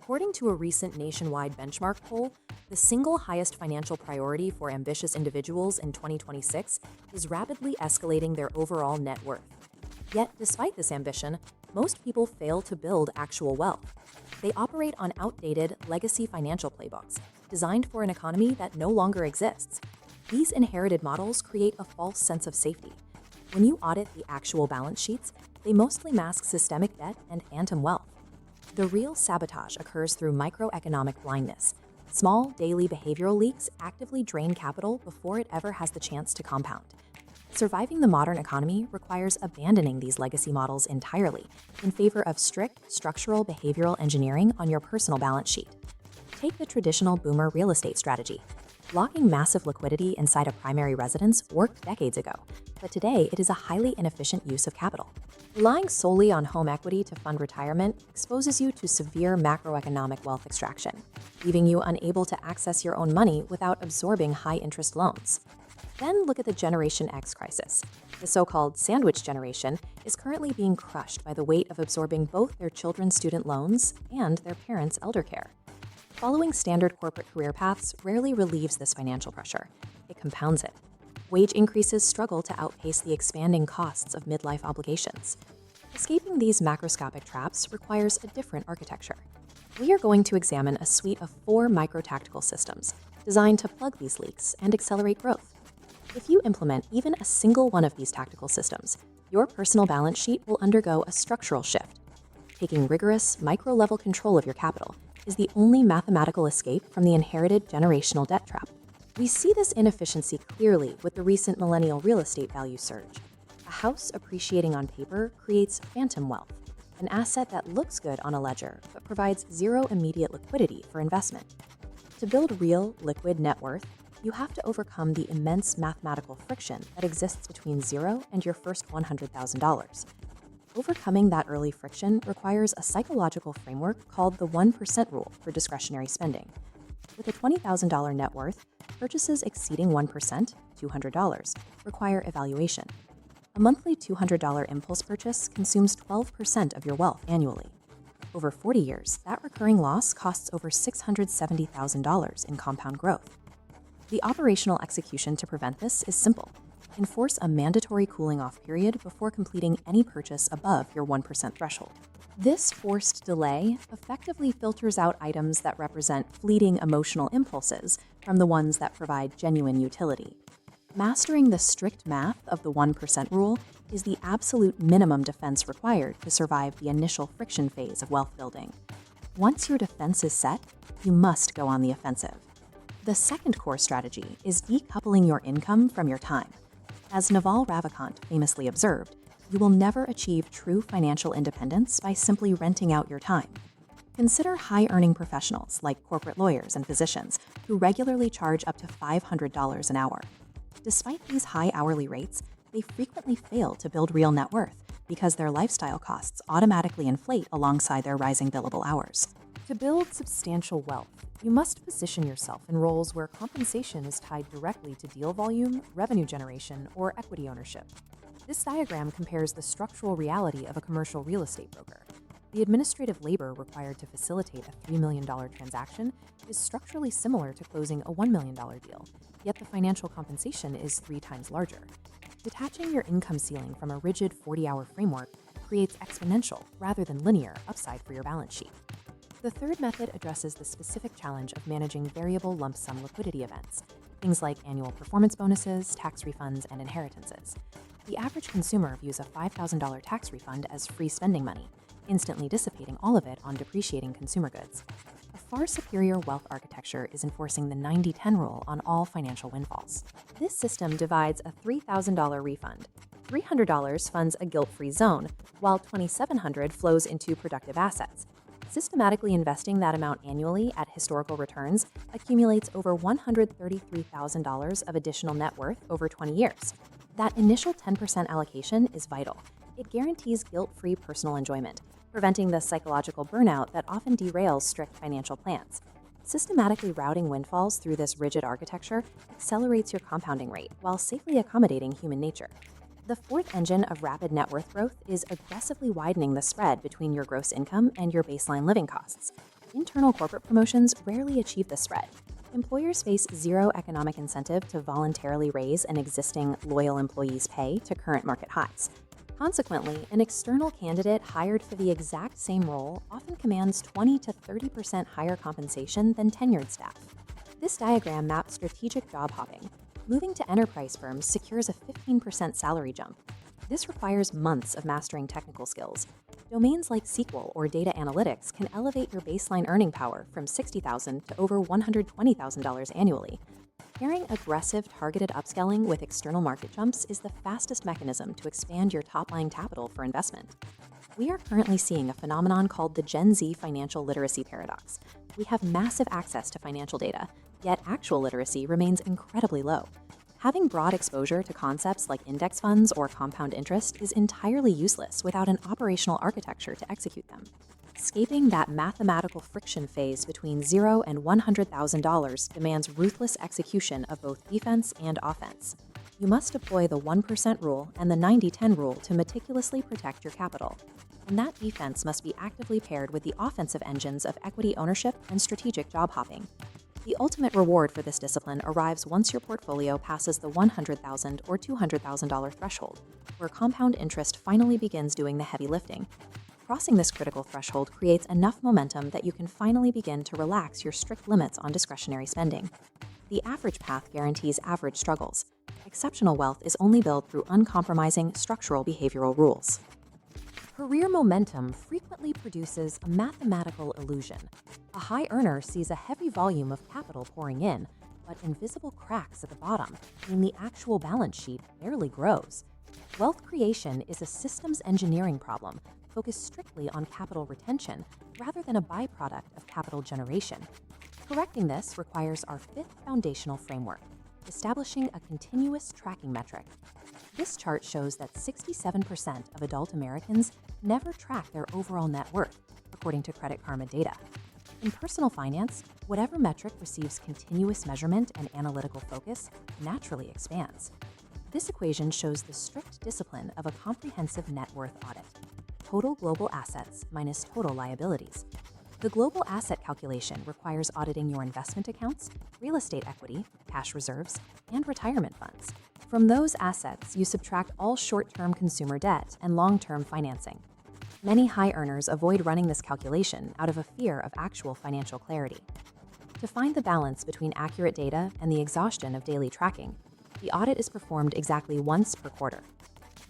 According to a recent nationwide benchmark poll, the single highest financial priority for ambitious individuals in 2026 is rapidly escalating their overall net worth. Yet, despite this ambition, most people fail to build actual wealth. They operate on outdated, legacy financial playbooks, designed for an economy that no longer exists. These inherited models create a false sense of safety. When you audit the actual balance sheets, they mostly mask systemic debt and phantom wealth. The real sabotage occurs through microeconomic blindness. Small, daily behavioral leaks actively drain capital before it ever has the chance to compound. Surviving the modern economy requires abandoning these legacy models entirely in favor of strict, structural behavioral engineering on your personal balance sheet. Take the traditional boomer real estate strategy. Locking massive liquidity inside a primary residence worked decades ago, but today it is a highly inefficient use of capital. Relying solely on home equity to fund retirement exposes you to severe macroeconomic wealth extraction, leaving you unable to access your own money without absorbing high-interest loans. Then look at the Generation X crisis. The so-called sandwich generation is currently being crushed by the weight of absorbing both their children's student loans and their parents' elder care. Following standard corporate career paths rarely relieves this financial pressure. It compounds it. Wage increases struggle to outpace the expanding costs of midlife obligations. Escaping these macroscopic traps requires a different architecture. We are going to examine a suite of 4 micro-tactical systems designed to plug these leaks and accelerate growth. If you implement even a single one of these tactical systems, your personal balance sheet will undergo a structural shift. Taking rigorous, micro-level control of your capital is the only mathematical escape from the inherited generational debt trap. We see this inefficiency clearly with the recent millennial real estate value surge. A house appreciating on paper creates phantom wealth, an asset that looks good on a ledger but provides zero immediate liquidity for investment. To build real, liquid net worth, you have to overcome the immense mathematical friction that exists between zero and your first $100,000. Overcoming that early friction requires a psychological framework called the 1% rule for discretionary spending. With a $20,000 net worth, purchases exceeding 1%, $200, require evaluation. A monthly $200 impulse purchase consumes 12% of your wealth annually. Over 40 years, that recurring loss costs over $670,000 in compound growth. The operational execution to prevent this is simple. Enforce a mandatory cooling-off period before completing any purchase above your 1% threshold. This forced delay effectively filters out items that represent fleeting emotional impulses from the ones that provide genuine utility. Mastering the strict math of the 1% rule is the absolute minimum defense required to survive the initial friction phase of wealth building. Once your defense is set, you must go on the offensive. The second core strategy is decoupling your income from your time. As Naval Ravikant famously observed, you will never achieve true financial independence by simply renting out your time. Consider high-earning professionals like corporate lawyers and physicians who regularly charge up to $500 an hour. Despite these high hourly rates, they frequently fail to build real net worth because their lifestyle costs automatically inflate alongside their rising billable hours. To build substantial wealth, you must position yourself in roles where compensation is tied directly to deal volume, revenue generation, or equity ownership. This diagram compares the structural reality of a commercial real estate broker. The administrative labor required to facilitate a $3 million transaction is structurally similar to closing a $1 million deal, yet the financial compensation is 3 times larger. Detaching your income ceiling from a rigid 40-hour framework creates exponential rather than linear upside for your balance sheet. The third method addresses the specific challenge of managing variable lump sum liquidity events, things like annual performance bonuses, tax refunds, and inheritances. The average consumer views a $5,000 tax refund as free spending money, instantly dissipating all of it on depreciating consumer goods. A far superior wealth architecture is enforcing the 90-10 rule on all financial windfalls. This system divides a $3,000 refund. $300 funds a guilt-free zone, while $2,700 flows into productive assets. Systematically investing that amount annually at historical returns accumulates over $133,000 of additional net worth over 20 years. That initial 10% allocation is vital. It guarantees guilt-free personal enjoyment, preventing the psychological burnout that often derails strict financial plans. Systematically routing windfalls through this rigid architecture accelerates your compounding rate while safely accommodating human nature. The fourth engine of rapid net worth growth is aggressively widening the spread between your gross income and your baseline living costs. Internal corporate promotions rarely achieve this spread. Employers face zero economic incentive to voluntarily raise an existing loyal employee's pay to current market highs. Consequently, an external candidate hired for the exact same role often commands 20 to 30% higher compensation than tenured staff. This diagram maps strategic job hopping. Moving to enterprise firms secures a 15% salary jump. This requires months of mastering technical skills. Domains like SQL or data analytics can elevate your baseline earning power from $60,000 to over $120,000 annually. Pairing aggressive, targeted upskilling with external market jumps is the fastest mechanism to expand your top-line capital for investment. We are currently seeing a phenomenon called the Gen Z financial literacy paradox. We have massive access to financial data, yet actual literacy remains incredibly low. Having broad exposure to concepts like index funds or compound interest is entirely useless without an operational architecture to execute them. Escaping that mathematical friction phase between $0 and $100,000 demands ruthless execution of both defense and offense. You must deploy the 1% rule and the 90-10 rule to meticulously protect your capital. And that defense must be actively paired with the offensive engines of equity ownership and strategic job hopping. The ultimate reward for this discipline arrives once your portfolio passes the $100,000 or $200,000 threshold, where compound interest finally begins doing the heavy lifting. Crossing this critical threshold creates enough momentum that you can finally begin to relax your strict limits on discretionary spending. The average path guarantees average struggles. Exceptional wealth is only built through uncompromising structural behavioral rules. Career momentum frequently produces a mathematical illusion. A high earner sees a heavy volume of capital pouring in, but invisible cracks at the bottom mean the actual balance sheet barely grows. Wealth creation is a systems engineering problem focused strictly on capital retention rather than a byproduct of capital generation. Correcting this requires our fifth foundational framework, establishing a continuous tracking metric. This chart shows that 67% of adult Americans never track their overall net worth, according to Credit Karma data. In personal finance, whatever metric receives continuous measurement and analytical focus naturally expands. This equation shows the strict discipline of a comprehensive net worth audit. Total global assets minus total liabilities. The global asset calculation requires auditing your investment accounts, real estate equity, cash reserves, and retirement funds. From those assets, you subtract all short-term consumer debt and long-term financing. Many high earners avoid running this calculation out of a fear of actual financial clarity. To find the balance between accurate data and the exhaustion of daily tracking, the audit is performed exactly once per quarter.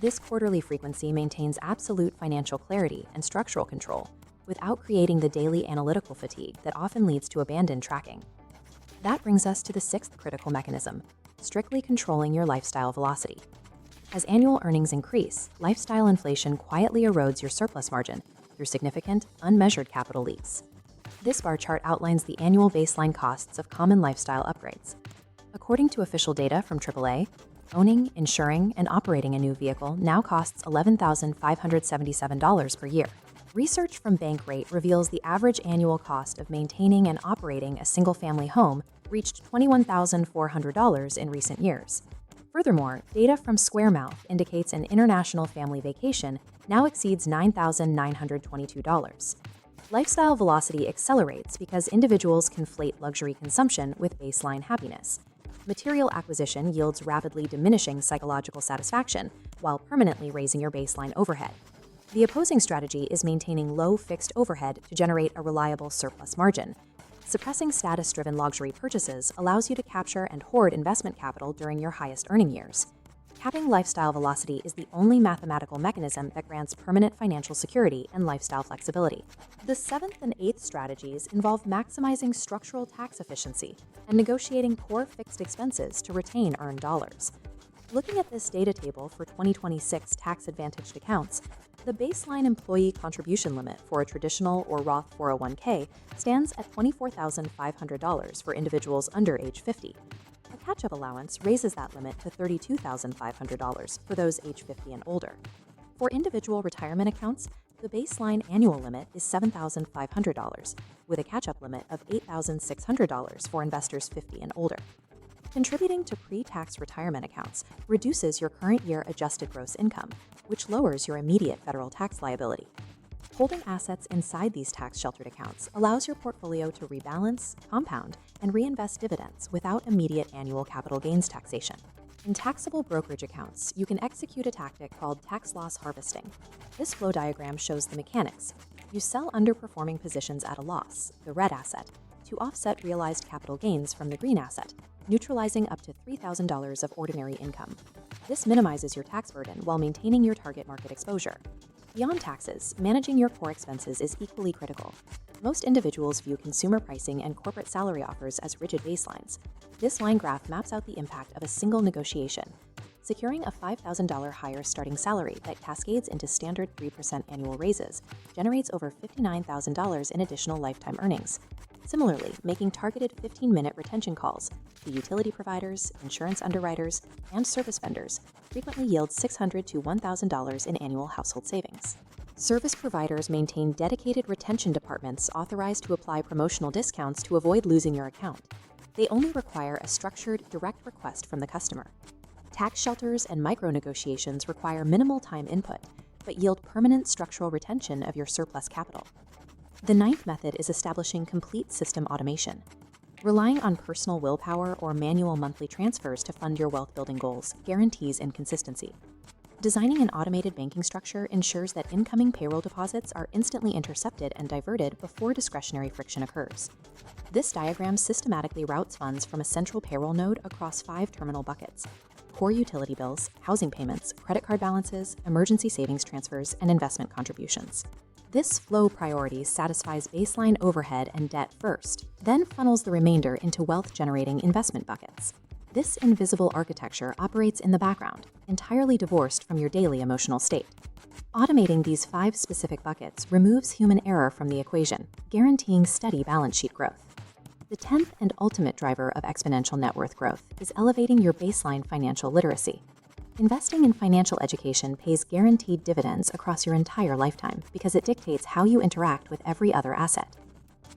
This quarterly frequency maintains absolute financial clarity and structural control without creating the daily analytical fatigue that often leads to abandoned tracking. That brings us to the sixth critical mechanism, strictly controlling your lifestyle velocity. As annual earnings increase, lifestyle inflation quietly erodes your surplus margin through significant, unmeasured capital leaks. This bar chart outlines the annual baseline costs of common lifestyle upgrades. According to official data from AAA, owning, insuring, and operating a new vehicle now costs $11,577 per year. Research from Bankrate reveals the average annual cost of maintaining and operating a single-family home reached $21,400 in recent years. Furthermore, data from SquareMouth indicates an international family vacation now exceeds $9,922. Lifestyle velocity accelerates because individuals conflate luxury consumption with baseline happiness. Material acquisition yields rapidly diminishing psychological satisfaction while permanently raising your baseline overhead. The opposing strategy is maintaining low fixed overhead to generate a reliable surplus margin. Suppressing status-driven luxury purchases allows you to capture and hoard investment capital during your highest earning years. Capping lifestyle velocity is the only mathematical mechanism that grants permanent financial security and lifestyle flexibility. The seventh and eighth strategies involve maximizing structural tax efficiency and negotiating core fixed expenses to retain earned dollars. Looking at this data table for 2026 tax-advantaged accounts, the baseline employee contribution limit for a traditional or Roth 401k stands at $24,500 for individuals under age 50. A catch-up allowance raises that limit to $32,500 for those age 50 and older. For individual retirement accounts, the baseline annual limit is $7,500, with a catch-up limit of $8,600 for investors 50 and older. Contributing to pre-tax retirement accounts reduces your current year adjusted gross income, which lowers your immediate federal tax liability. Holding assets inside these tax-sheltered accounts allows your portfolio to rebalance, compound, and reinvest dividends without immediate annual capital gains taxation. In taxable brokerage accounts, you can execute a tactic called tax loss harvesting. This flow diagram shows the mechanics. You sell underperforming positions at a loss, the red asset, to offset realized capital gains from the green asset, neutralizing up to $3,000 of ordinary income. This minimizes your tax burden while maintaining your target market exposure. Beyond taxes, managing your core expenses is equally critical. Most individuals view consumer pricing and corporate salary offers as rigid baselines. This line graph maps out the impact of a single negotiation. Securing a $5,000 higher starting salary that cascades into standard 3% annual raises generates over $59,000 in additional lifetime earnings. Similarly, making targeted 15-minute retention calls to utility providers, insurance underwriters, and service vendors frequently yields $600 to $1,000 in annual household savings. Service providers maintain dedicated retention departments authorized to apply promotional discounts to avoid losing your account. They only require a structured, direct request from the customer. Tax shelters and micro-negotiations require minimal time input, but yield permanent structural retention of your surplus capital. The ninth method is establishing complete system automation. Relying on personal willpower or manual monthly transfers to fund your wealth-building goals guarantees inconsistency. Designing an automated banking structure ensures that incoming payroll deposits are instantly intercepted and diverted before discretionary friction occurs. This diagram systematically routes funds from a central payroll node across 5 terminal buckets: core utility bills, housing payments, credit card balances, emergency savings transfers, and investment contributions. This flow priority satisfies baseline overhead and debt first, then funnels the remainder into wealth-generating investment buckets. This invisible architecture operates in the background, entirely divorced from your daily emotional state. Automating these 5 specific buckets removes human error from the equation, guaranteeing steady balance sheet growth. The 10th and ultimate driver of exponential net worth growth is elevating your baseline financial literacy. Investing in financial education pays guaranteed dividends across your entire lifetime because it dictates how you interact with every other asset.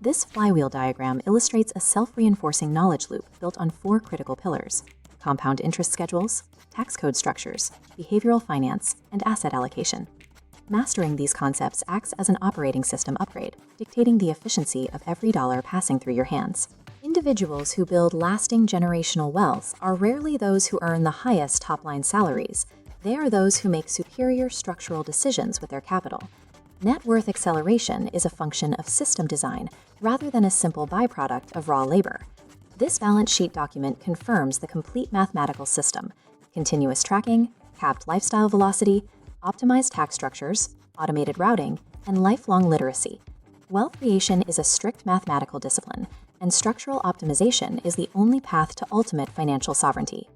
This flywheel diagram illustrates a self-reinforcing knowledge loop built on 4 critical pillars: compound interest schedules, tax code structures, behavioral finance, and asset allocation. Mastering these concepts acts as an operating system upgrade, dictating the efficiency of every dollar passing through your hands. Individuals who build lasting generational wealth are rarely those who earn the highest top-line salaries. They are those who make superior structural decisions with their capital. Net worth acceleration is a function of system design rather than a simple byproduct of raw labor. This balance sheet document confirms the complete mathematical system: continuous tracking, capped lifestyle velocity, optimized tax structures, automated routing, and lifelong literacy. Wealth creation is a strict mathematical discipline, and structural optimization is the only path to ultimate financial sovereignty.